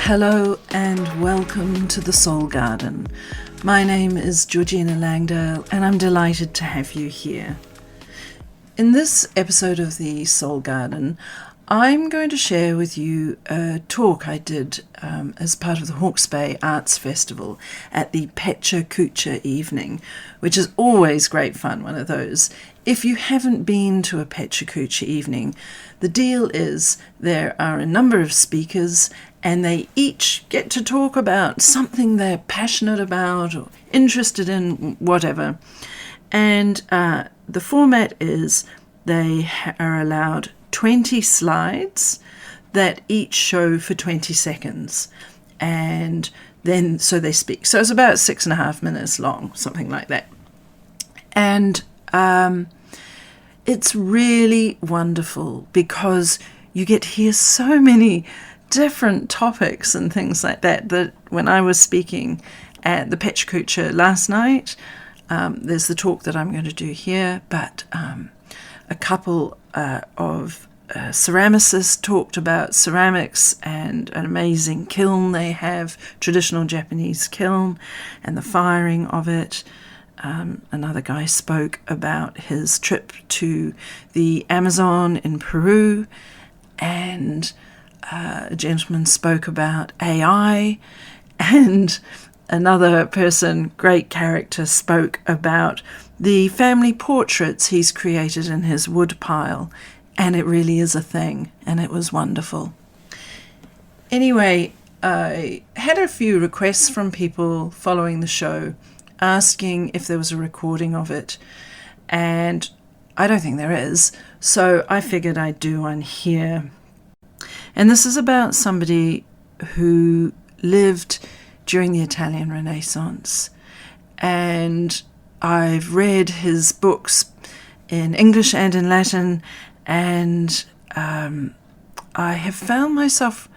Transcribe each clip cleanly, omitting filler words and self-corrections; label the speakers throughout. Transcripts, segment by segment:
Speaker 1: Hello and welcome to the Soul Garden. My name is Georgina Langdale and I'm delighted to have you here. In this episode of the Soul Garden, I'm going to share with you a talk I did as part of the Hawke's Bay Arts Festival at the Pecha Kucha evening, which is always great fun, one of those. If you haven't been to a Pecha Kucha evening, the deal is there are a number of speakers and they each get to talk about something they're passionate about or interested in, whatever. And the format is they are allowed 20 slides that each show for 20 seconds. And then, so they speak. So it's about 6.5 minutes long, something like that. And it's really wonderful because you get to hear so many different topics and things like that, that when I was speaking at the Pecha Kucha last night, there's the talk that I'm going to do here, but a couple of ceramicists talked about ceramics and an amazing kiln they have, traditional Japanese kiln, and the firing of it. Another guy spoke about his trip to the Amazon in Peru, and a gentleman spoke about AI, and another person, great character, spoke about the family portraits he's created in his wood pile, and it really is a thing, and it was wonderful. Anyway, I had a few requests from people following the show asking if there was a recording of it, and I don't think there is, so I figured I'd do one here. And this is about somebody who lived during the Italian Renaissance. And I've read his books in English and in Latin, and I have found myself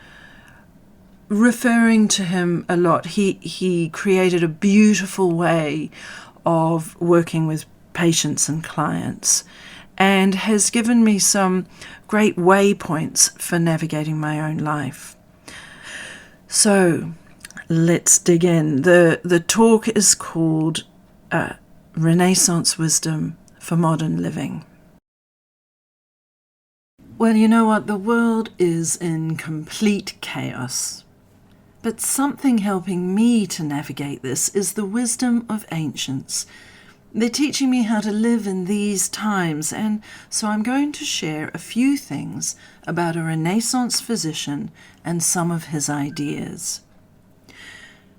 Speaker 1: referring to him a lot. He created a beautiful way of working with patients and clients, and has given me some great waypoints for navigating my own life. So let's dig in. The talk is called Renaissance Wisdom for Modern Living. Well, you know what? The world is in complete chaos. But something helping me to navigate this is the wisdom of ancients. They're teaching me how to live in these times, and so I'm going to share a few things about a Renaissance physician and some of his ideas.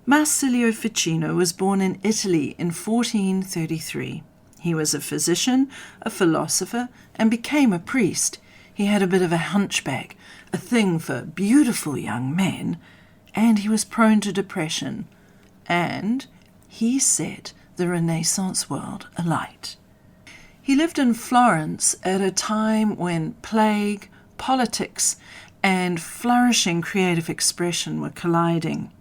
Speaker 1: Marsilio Ficino was born in Italy in 1433. He was a physician, a philosopher, and became a priest. He had a bit of a hunchback, a thing for beautiful young men, and he was prone to depression, and he set the Renaissance world alight. He lived in Florence at a time when plague, politics, and flourishing creative expression were colliding.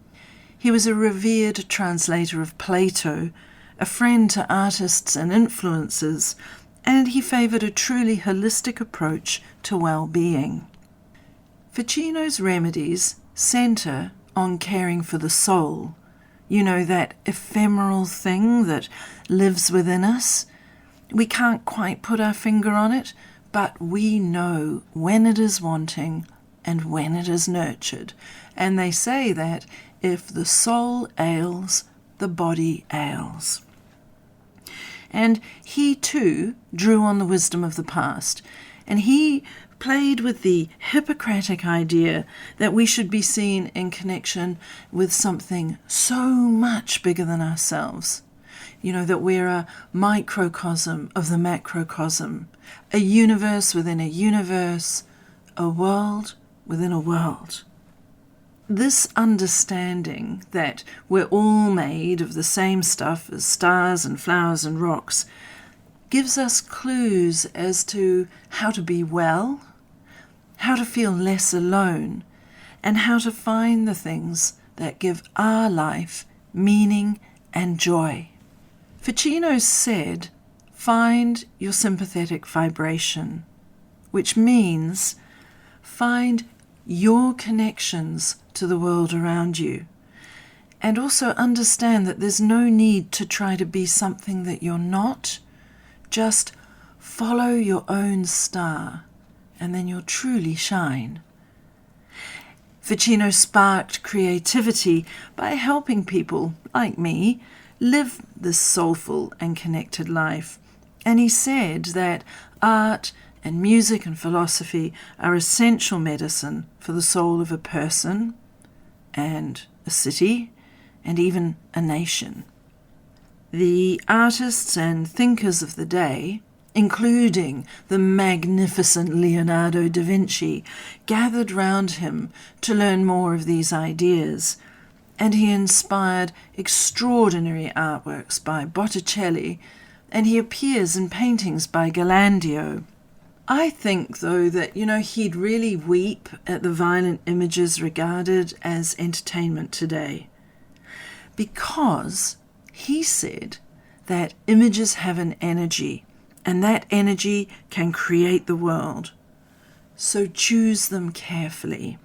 Speaker 1: He was a revered translator of Plato, a friend to artists and influencers, and he favoured a truly holistic approach to well-being. Ficino's remedies centre on caring for the soul, you know, that ephemeral thing that lives within us. We can't quite put our finger on it, but we know when it is wanting and when it is nurtured. And they say that if the soul ails, the body ails. And he too drew on the wisdom of the past, and he played with the Hippocratic idea that we should be seen in connection with something so much bigger than ourselves. You know, that we're a microcosm of the macrocosm, a universe within a universe, a world within a world. This understanding that we're all made of the same stuff as stars and flowers and rocks gives us clues as to how to be well, how to feel less alone, and how to find the things that give our life meaning and joy. Ficino said, find your sympathetic vibration, which means find your connections to the world around you. And also understand that there's no need to try to be something that you're not. Just follow your own star, and then you'll truly shine. Ficino sparked creativity by helping people like me live this soulful and connected life. And he said that art and music and philosophy are essential medicine for the soul of a person and a city and even a nation. The artists and thinkers of the day, including the magnificent Leonardo da Vinci, gathered round him to learn more of these ideas, and he inspired extraordinary artworks by Botticelli, and he appears in paintings by Ghirlandaio. I think, though, that, he'd really weep at the violent images regarded as entertainment today, because he said that images have an energy, and that energy can create the world. So choose them carefully.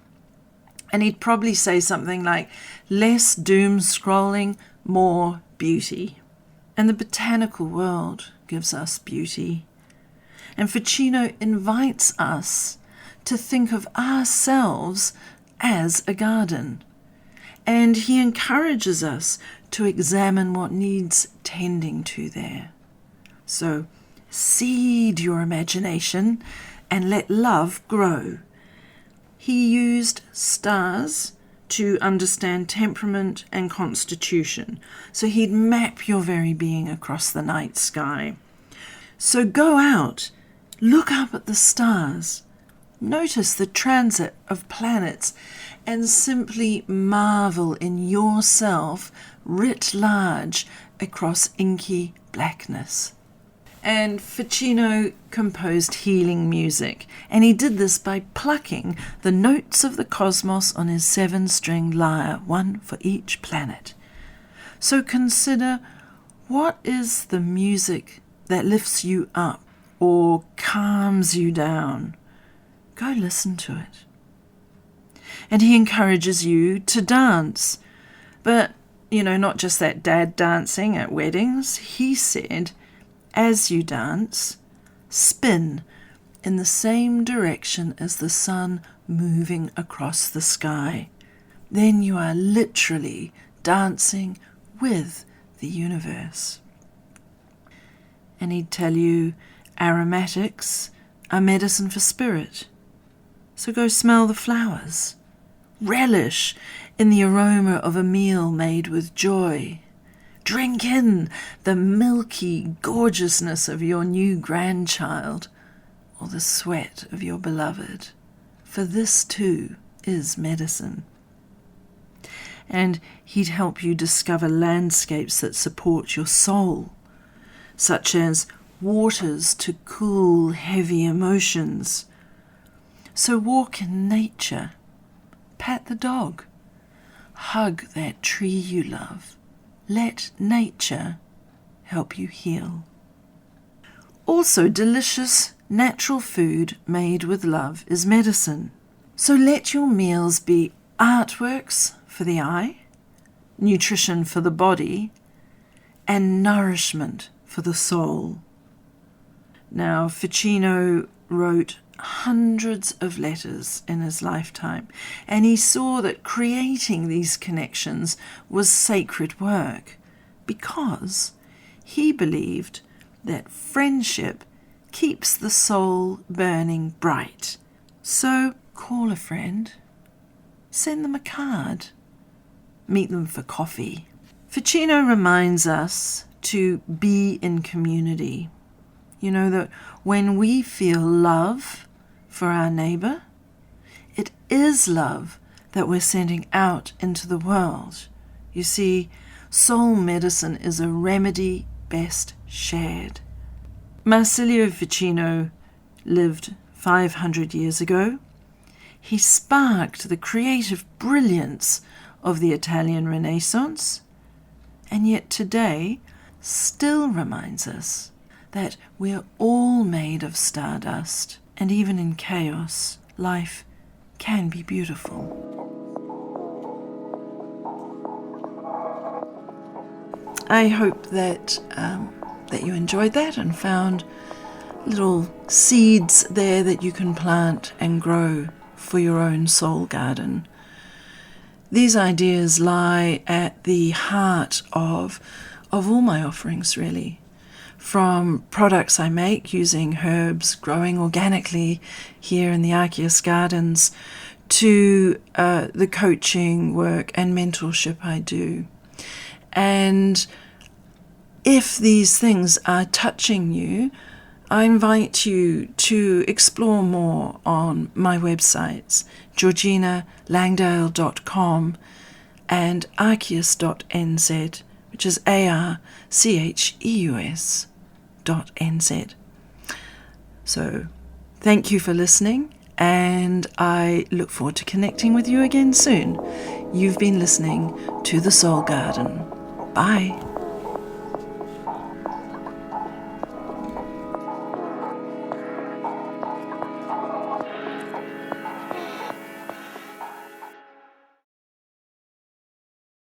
Speaker 1: And he'd probably say something like, less doom scrolling, more beauty. And the botanical world gives us beauty. And Ficino invites us to think of ourselves as a garden. And he encourages us to examine what needs tending to there. So seed your imagination and let love grow. He used stars to understand temperament and constitution. So he'd map your very being across the night sky. So go out, look up at the stars, notice the transit of planets, and simply marvel in yourself writ large across inky blackness. And Ficino composed healing music, and he did this by plucking the notes of the cosmos on his 7-string lyre, one for each planet. So consider, what is the music that lifts you up or calms you down? Go listen to it. And he encourages you to dance. But, not just that dad dancing at weddings. He said, as you dance, spin in the same direction as the sun moving across the sky. Then you are literally dancing with the universe. And he'd tell you aromatics are medicine for spirit. So go smell the flowers. Relish in the aroma of a meal made with joy. Drink in the milky gorgeousness of your new grandchild or the sweat of your beloved, for this too is medicine. And he'd help you discover landscapes that support your soul, such as waters to cool heavy emotions. So walk in nature, pat the dog, hug that tree you love. Let nature help you heal. Also, delicious natural food made with love is medicine. So let your meals be artworks for the eye, nutrition for the body, and nourishment for the soul. Now, Ficino wrote hundreds of letters in his lifetime, and he saw that creating these connections was sacred work because he believed that friendship keeps the soul burning bright. So call a friend, send them a card, meet them for coffee. Ficino reminds us to be in community. That when we feel love for our neighbour, it is love that we're sending out into the world. You see, soul medicine is a remedy best shared. Marsilio Ficino lived 500 years ago. He sparked the creative brilliance of the Italian Renaissance, and yet today still reminds us that we're all made of stardust, and even in chaos, life can be beautiful. I hope that you enjoyed that and found little seeds there that you can plant and grow for your own soul garden. These ideas lie at the heart of all my offerings, really. From products I make using herbs growing organically here in the Arceus Gardens to the coaching work and mentorship I do. And if these things are touching you, I invite you to explore more on my websites, georginalangdale.com and arceus.nz, which is archeus.nz. So thank you for listening, and I look forward to connecting with you again soon. You've been listening to The Soul Garden. Bye.